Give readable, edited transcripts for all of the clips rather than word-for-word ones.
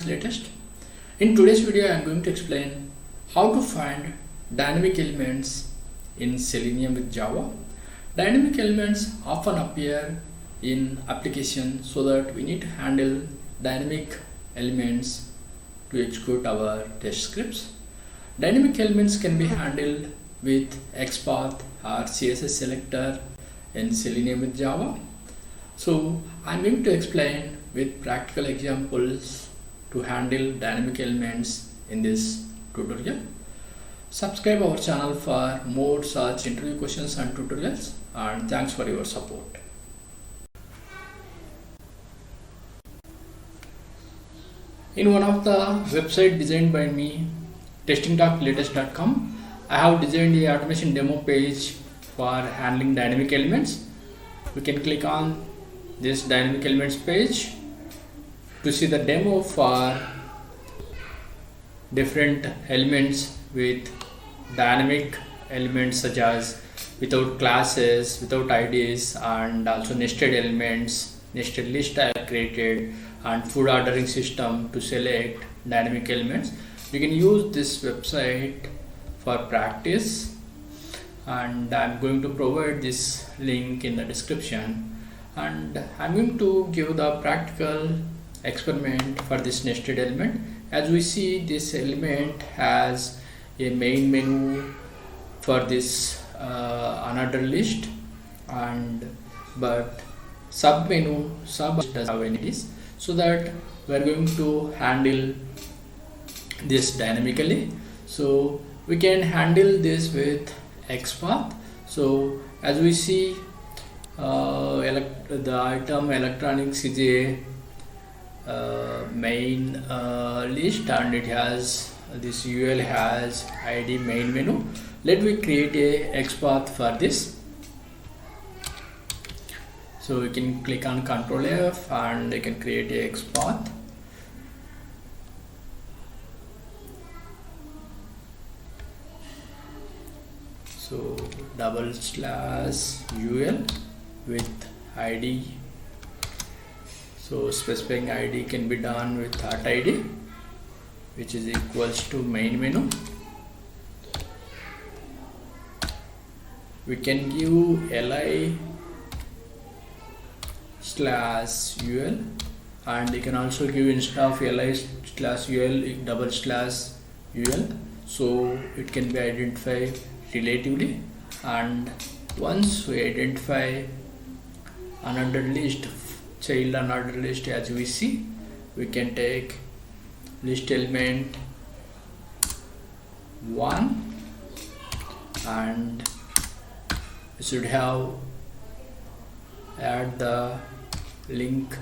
latest. In today's video I am going to explain how to find dynamic elements in Selenium with Java. Dynamic elements often appear in application, so that we need to handle dynamic elements to execute our test scripts. Dynamic elements can be handled with XPath or CSS Selector in Selenium with Java. So I am going to explain with practical examples to handle dynamic elements in this tutorial. Subscribe our channel for more such interview questions and tutorials, and thanks for your support. In one of the website designed by me, testing.latest.com, I have designed a automation demo page for handling dynamic elements. We can click on this dynamic elements page to see the demo for different elements with dynamic elements, such as without classes, without IDs, and also nested elements, nested list I have created, and food ordering system to select dynamic elements. You can use this website for practice, and I'm going to provide this link in the description, and I'm going to give the practical experiment for this nested element. As we see, this element has a main menu for this another list, and but sub doesn't have any list, so that we are going to handle this dynamically. So we can handle this with XPath. So as we see, the item electronics is a main list, and it has this UL has ID main menu. Let me create a XPath for this. So we can click on Ctrl F and I can create a XPath. So /UL with ID. So specifying ID can be done with .id, which is equals to main menu. We can give li/ul, and you can also give instead of li/ul /ul, so it can be identified relatively. And once we identify another list, child another list, as we see, we can take list element 1, and we should have add the link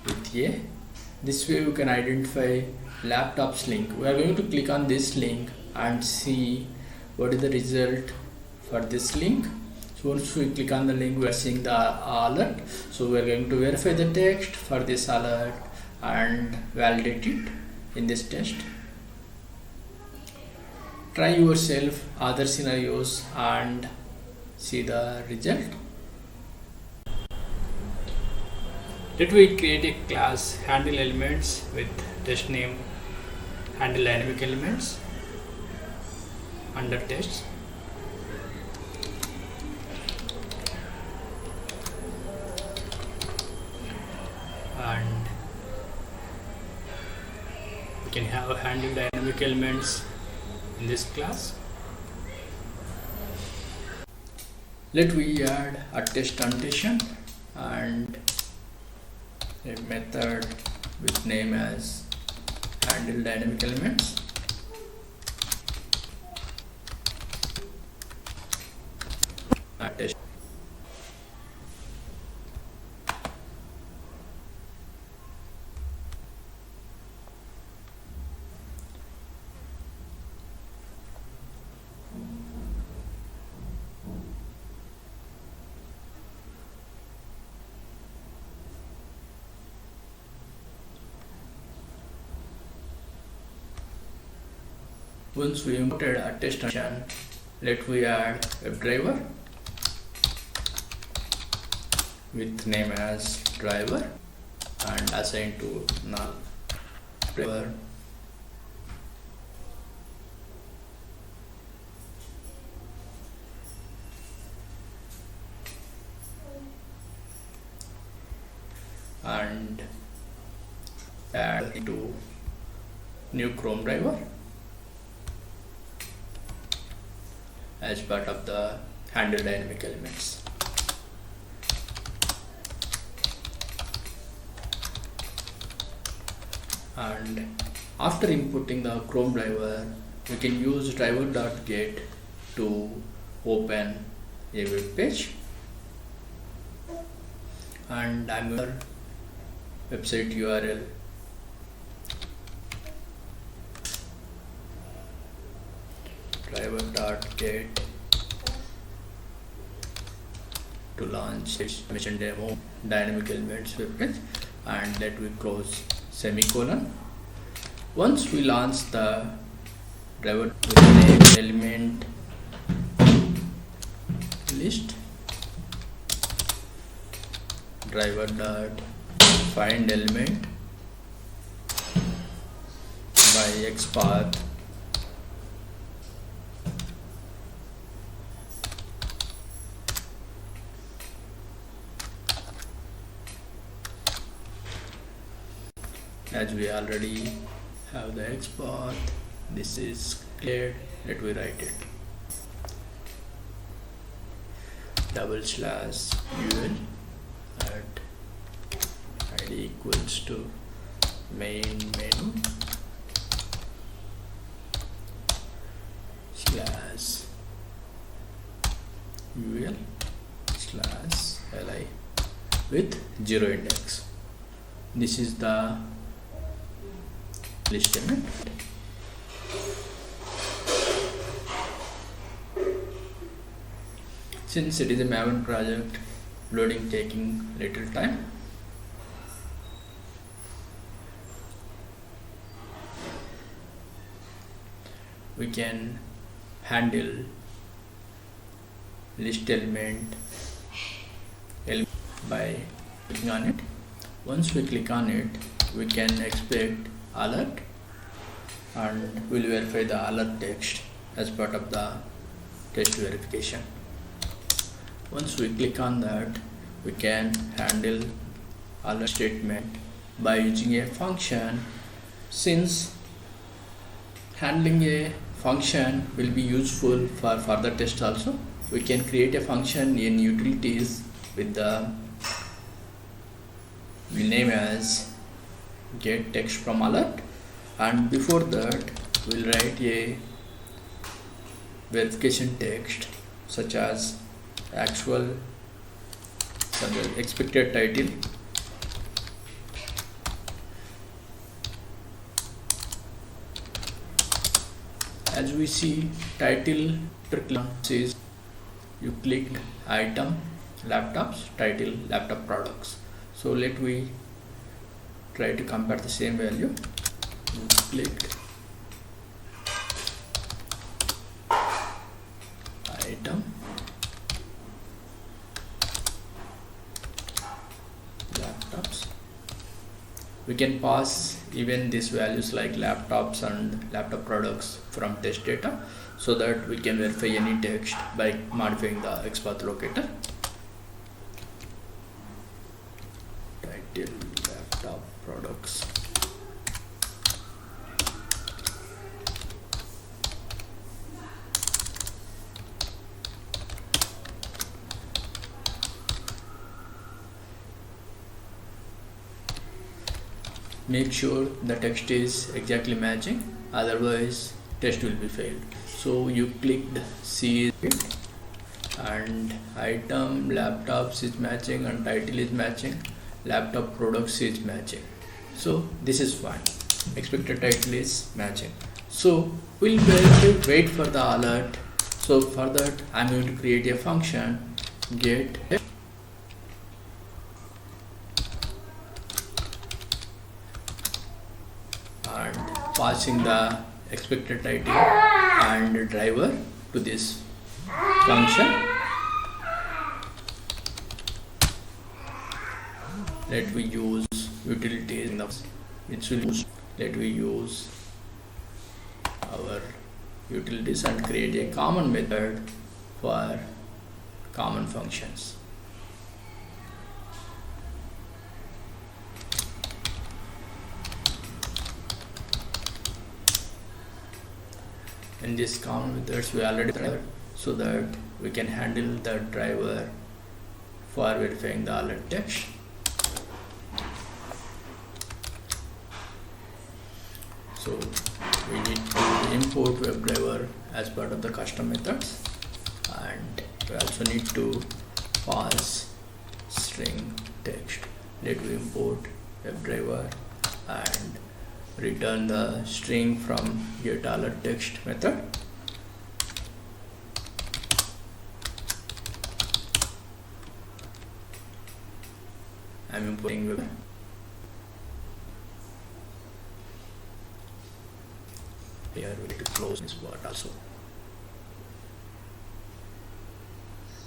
with a. This way we can identify laptop's link. We are going to click on this link and see what is the result for this link. So once we click on the link, we are seeing the alert. So we are going to verify the text for this alert and validate it in this test. Try yourself other scenarios and see the result. Let me create a class handle elements with test name handle dynamic elements under tests. And we can have handle dynamic elements in this class. Let we add a test annotation and a method with name as handle dynamic elements. Test. Once we imported a test function, let we add WebDriver with name as driver and assign to null. driver and add into new Chrome driver as part of the handle dynamic elements. And after inputting the Chrome driver, we can use driver.get to open a web page, and I'm your website URL. Driver.get to launch mission demo dynamic elements web page, and let we close semicolon. Once we launch the driver with name element list, driver dot find element by XPath as we already have the XPath. This is cleared. Let me write it. /ul at id equals to main menu /ul /li with 0 index. This is the list element. Since it is a Maven project, loading taking little time, we can handle list element by clicking on it. Once we click on it, we can expect alert, and we'll verify the alert text as part of the test verification. Once we click on that, we can handle alert statement by using a function. Since handling a function will be useful for further test also, we can create a function in utilities with the name as get text from alert, and before that we'll write a verification text such as expected title, as we see title says you clicked item laptops, title laptop products. So let we try to compare the same value. You clicked item laptops. We can pass even these values like laptops and laptop products from test data, so that we can verify any text by modifying the XPath locator. Title laptop products. Make sure the text is exactly matching, otherwise test will be failed. So you clicked see it, and item laptops is matching and title is matching, laptop products is matching. So this is fine. Expected title is matching. So we'll wait for the alert. So for that I'm going to create a function get and passing the expected title and driver to this function. Let we use utilities in the it will use. let we use our utilities and create a common method for common functions. In this common methods we already driver, so that we can handle the driver for verifying the alert text. So we need to import WebDriver as part of the custom methods, and we also need to pass string text. Let me import WebDriver and return the string from getAlertText method. I'm importing WebDriver. Here we need to close this part also.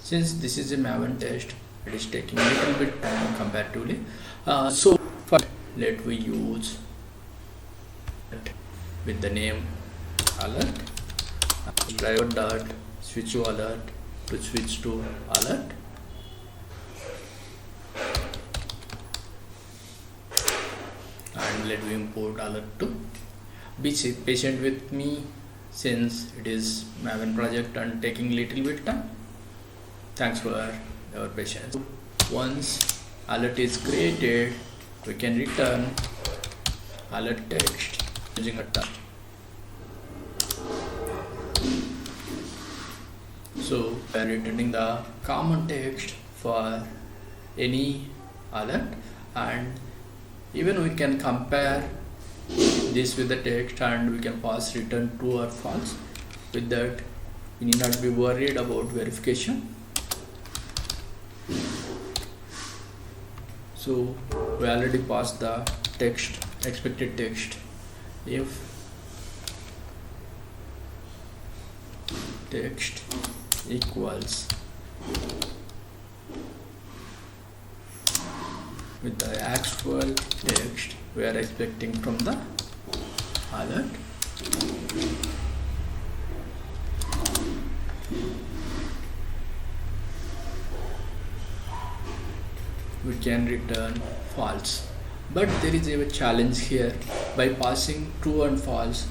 Since this is a Maven test, it is taking a little bit time comparatively. So first, let we use with the name alert driver dot switch to alert to switch to alert. And let me import alert to. Be patient with me since it is Maven project and taking little bit time. Thanks for your patience. Once alert is created, we can return alert text using a tag. So we are returning the common text for any alert, and even we can compare this with the text and we can pass return true or false. With that, we need not be worried about verification. So we already passed the text, expected text. If text equals with the actual text we are expecting from the alert, we can return false. But there is a challenge here. By passing true and false,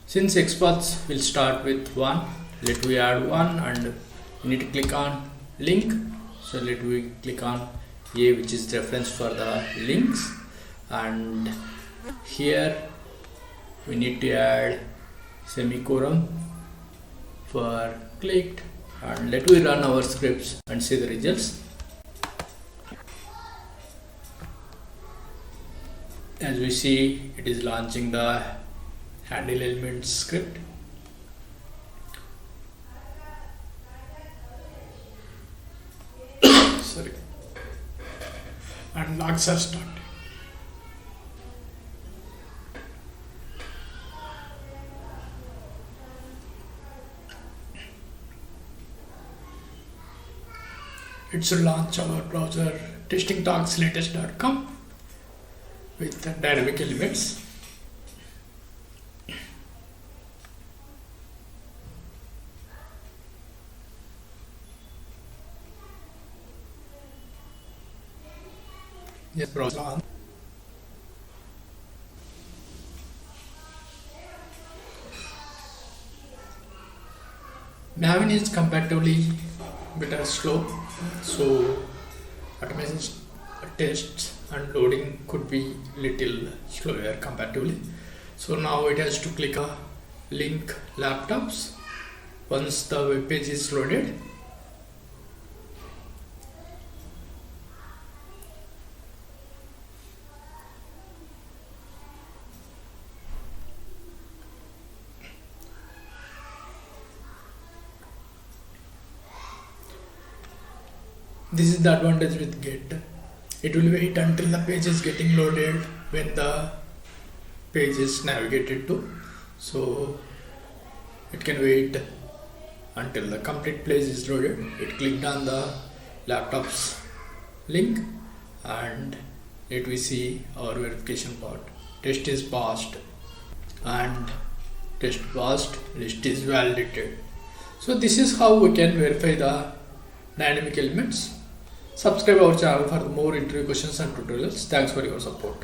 since XPath will start with 1, let we add 1 and we need to click on link. So let we click on A, which is reference for the links, and here we need to add semicolon for clicked, and let we run our scripts and see the results. As we see, it is launching the handle elements script. Sorry. And logs are started. it should launch our browser testing.latest.com with dynamic elements. Yes, browser on. Maven is comparatively bit slow, so automation tests and loading could be little slower comparatively. So now it has to click a link laptops once the web page is loaded. This is the advantage with Get. It will wait until the page is getting loaded when the page is navigated to. So it can wait until the complete page is loaded. It clicked on the laptop's link and let we see our verification part. Test is passed and test passed, list is validated. So this is how we can verify the dynamic elements. Subscribe our channel for more interview questions and tutorials. Thanks for your support.